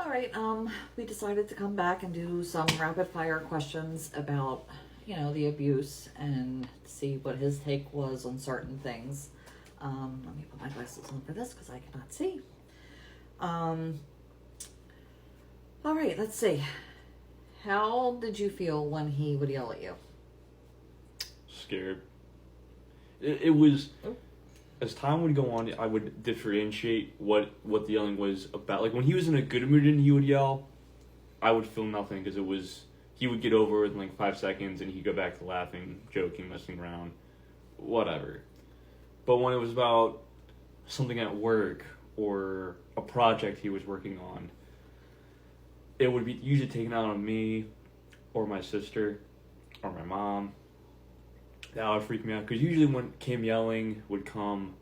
All right, we decided to come back and do some rapid fire questions about, the abuse and see what his take was on certain things. Let me put my glasses on for this because I cannot see. All right, let's see. How did you feel when he would yell at you? Scared. It was, as time would go on, I would differentiate what the yelling was about. Like, when he was in a good mood and he would yell, I would feel nothing because he would get over it in like 5 seconds and he'd go back to laughing, joking, messing around, whatever. But when it was about something at work or a project he was working on, it would be usually taken out on me or my sister or my mom. That would freak me out because usually when it came yelling would come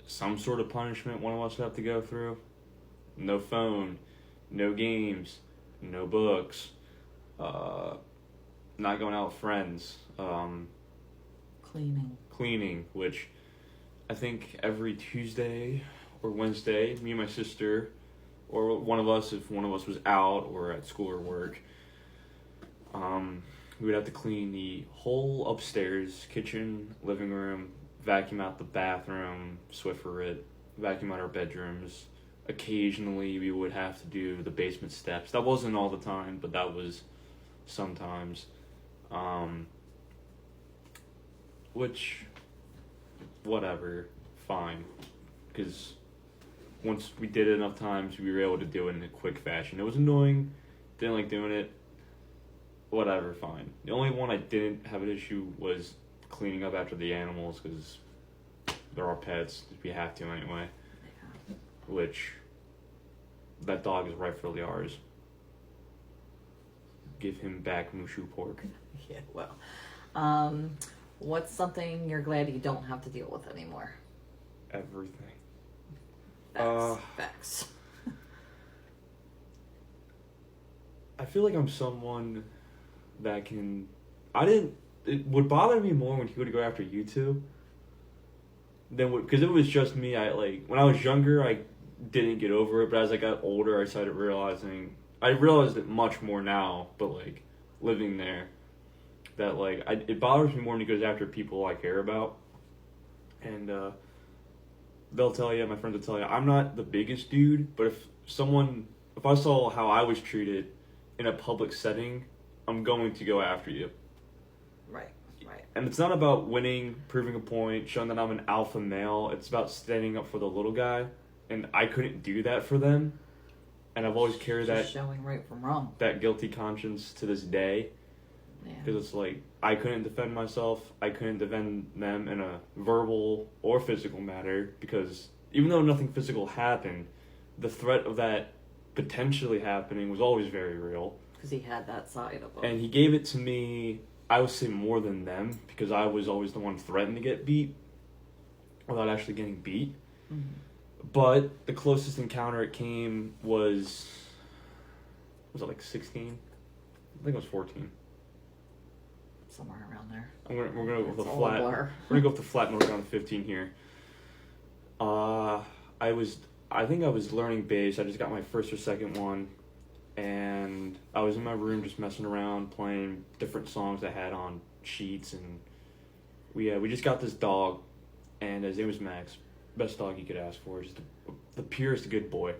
some sort of punishment one of us would have to go through. No phone, no games, no books, not going out with friends, cleaning, which I think every Tuesday or Wednesday, me and my sister, or one of us, if one of us was out or at school or work, we would have to clean the whole upstairs, kitchen, living room, vacuum out the bathroom, Swiffer it, vacuum out our bedrooms. Occasionally we would have to do the basement steps. That wasn't all the time, but that was sometimes. Which, whatever, fine. Because once we did it enough times, we were able to do it in a quick fashion. It was annoying, didn't like doing it. Whatever, fine. The only one I didn't have an issue was cleaning up after the animals because they're our pets. We have to anyway. Yeah. Which, that dog is rightfully ours. Give him back Mushu pork. Yeah, well. What's something you're glad you don't have to deal with anymore? Everything. Facts. I feel like I'm someone that can... It would bother me more when he would go after you two than because it was just me. When I was younger, I didn't get over it, but as I got older, I realized it much more now, but living there, that it bothers me more when he goes after people I care about, and they'll tell you, my friends will tell you, I'm not the biggest dude, but if I saw how I was treated in a public setting, I'm going to go after you. Right. And it's not about winning, proving a point, showing that I'm an alpha male. It's about standing up for the little guy. And I couldn't do that for them. And I've always carried that... showing right from wrong. That guilty conscience to this day. Because it's I couldn't defend myself. I couldn't defend them in a verbal or physical matter. Because even though nothing physical happened, the threat of that potentially happening was always very real. Because he had that side of him. And he gave it to me, I would say more than them, because I was always the one threatened to get beat without actually getting beat. Mm-hmm. But the closest encounter it came was it 16? I think it was 14. Somewhere around there. We're gonna go with the flat. We're gonna go with the flat north down to 15 here. I think I was learning bass. I just got my first or second one. And I was in my room just messing around, playing different songs I had on sheets, and we just got this dog, and his name was Max. Best dog you could ask for. Just the purest good boy.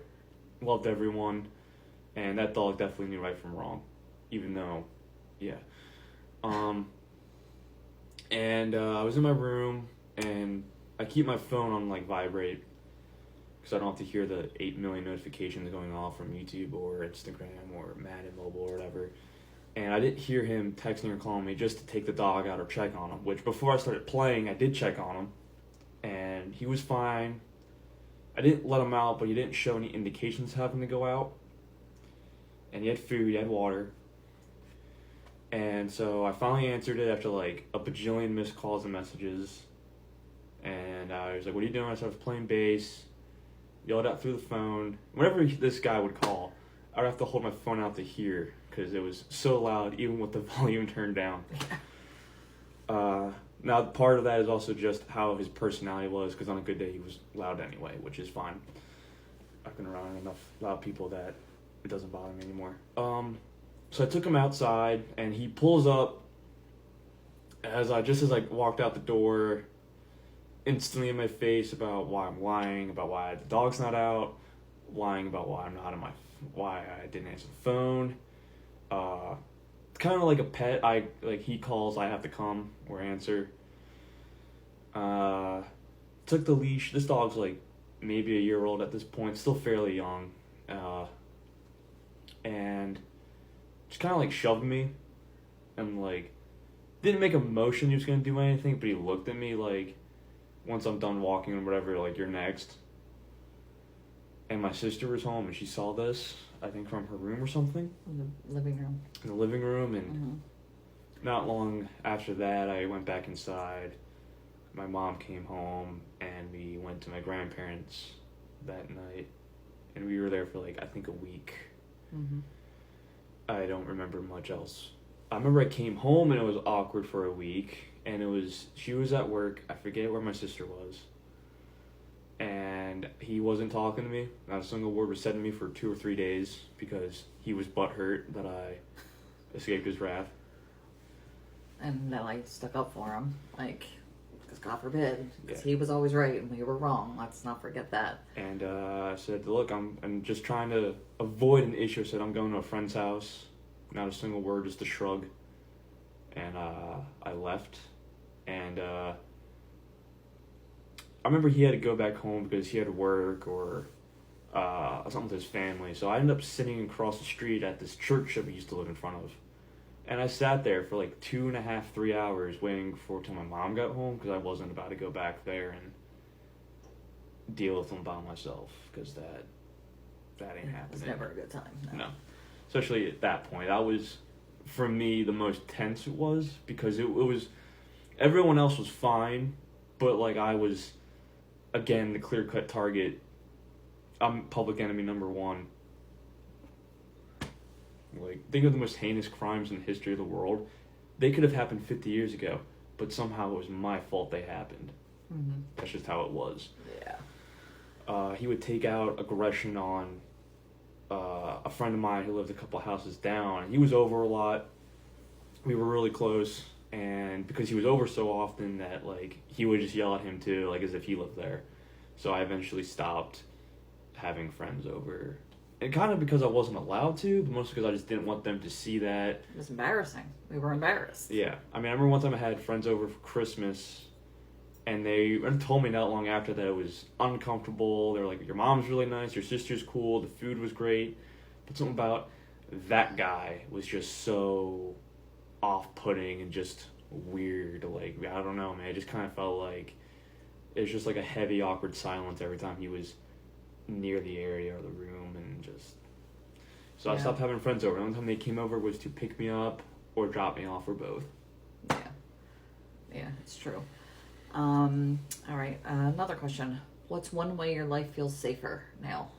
Loved everyone, and that dog definitely knew right from wrong, even though, yeah. And I was in my room, and I keep my phone on vibrate, because I don't have to hear the 8 million notifications going off from YouTube or Instagram or Madden Mobile or whatever. And I didn't hear him texting or calling me just to take the dog out or check on him, which before I started playing, I did check on him. And he was fine. I didn't let him out, but he didn't show any indications of having to go out. And he had food, he had water. And so I finally answered it after a bajillion missed calls and messages. And I was like, what are you doing? I said, I was playing bass. Yelled out through the phone. Whenever this guy would call, I would have to hold my phone out to hear because it was so loud, even with the volume turned down. Now, part of that is also just how his personality was, because on a good day he was loud anyway, which is fine. I've been around enough loud people that it doesn't bother me anymore. So I took him outside, and he pulls up as I walked out the door, instantly in my face about why I'm lying, about why the dog's not out, lying about why I didn't answer the phone. Kind of like a pet. He calls, I have to come or answer. Took the leash. This dog's like maybe a year old at this point, still fairly young, and just kind of like shoved me, and like didn't make a motion he was gonna do anything, but he looked at me like, once I'm done walking or whatever, like, you're next. And my sister was home, and she saw this, I think from her room or something. In the living room. In the living room, and not long after that, I went back inside. My mom came home, and we went to my grandparents that night, and we were there for, like, I think a week. Mm-hmm. I don't remember much else. I remember I came home, and it was awkward for a week, and she was at work. I forget where my sister was. And he wasn't talking to me. Not a single word was said to me for 2 or 3 days because he was butthurt that I escaped his wrath. And then I stuck up for him, like, because God forbid, because Yeah. he was always right and we were wrong. Let's not forget that. And I said, look, I'm just trying to avoid an issue. I said, I'm going to a friend's house. Not a single word, just a shrug. And I left. And I remember he had to go back home because he had to work or something with his family. So I ended up sitting across the street at this church that we used to live in front of. And I sat there for like 2.5, 3 hours waiting till my mom got home because I wasn't about to go back there and deal with them by myself because that ain't happening. It was never a good time. No. Especially at that point. That was, for me, the most tense it was because it was, everyone else was fine, but like I was, again, the clear-cut target. I'm public enemy number one. Like, think of the most heinous crimes in the history of the world. They could have happened 50 years ago, but somehow it was my fault they happened. Mm-hmm. That's just how it was. Yeah. He would take out aggression on a friend of mine who lived a couple houses down. He was over a lot. We were really close, and because he was over so often that like he would just yell at him too, like as if he lived there. So I eventually stopped having friends over. And kind of because I wasn't allowed to, but mostly because I just didn't want them to see that. It was embarrassing. We were embarrassed. Yeah. I mean, I remember one time I had friends over for Christmas, and they told me not long after that it was uncomfortable. They were like, your mom's really nice, your sister's cool, the food was great. But something about that guy was just so off-putting and just weird. Like, I don't know, man. It just kind of felt like it was just like a heavy, awkward silence every time he was near the area or the room, and just so I stopped having friends over. The only time they came over was to pick me up or drop me off or both. Yeah, it's true. All right, another question. What's one way your life feels safer now?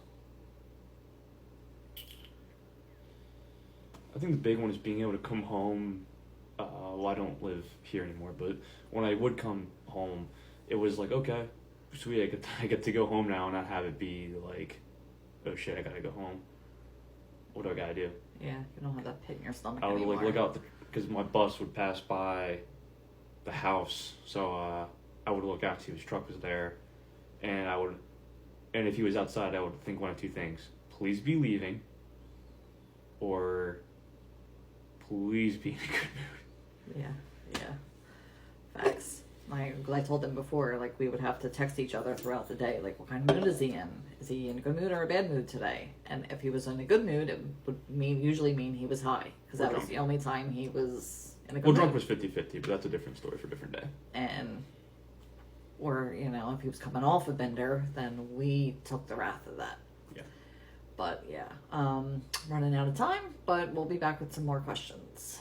I think the big one is being able to come home. Well, I don't live here anymore, but when I would come home, it was like, okay, sweet, I get to go home now and not have it be like, oh shit, I gotta go home. What do I gotta do? Yeah, you don't have that pit in your stomach I would anymore. like look out because my bus would pass by the house, so I would look out to see if his truck was there, and if he was outside, I would think one of two things: please be leaving, or please be in a good mood. Yeah. Facts. I told them before, like, we would have to text each other throughout the day, like, what kind of mood is he in? Is he in a good mood or a bad mood today? And if he was in a good mood, it would usually mean he was high, because that was the only time he was in a good mood. Well, drunk was 50-50, but that's a different story for a different day. Or, if he was coming off a bender, then we took the wrath of that. Yeah. But, yeah, running out of time, but we'll be back with some more questions.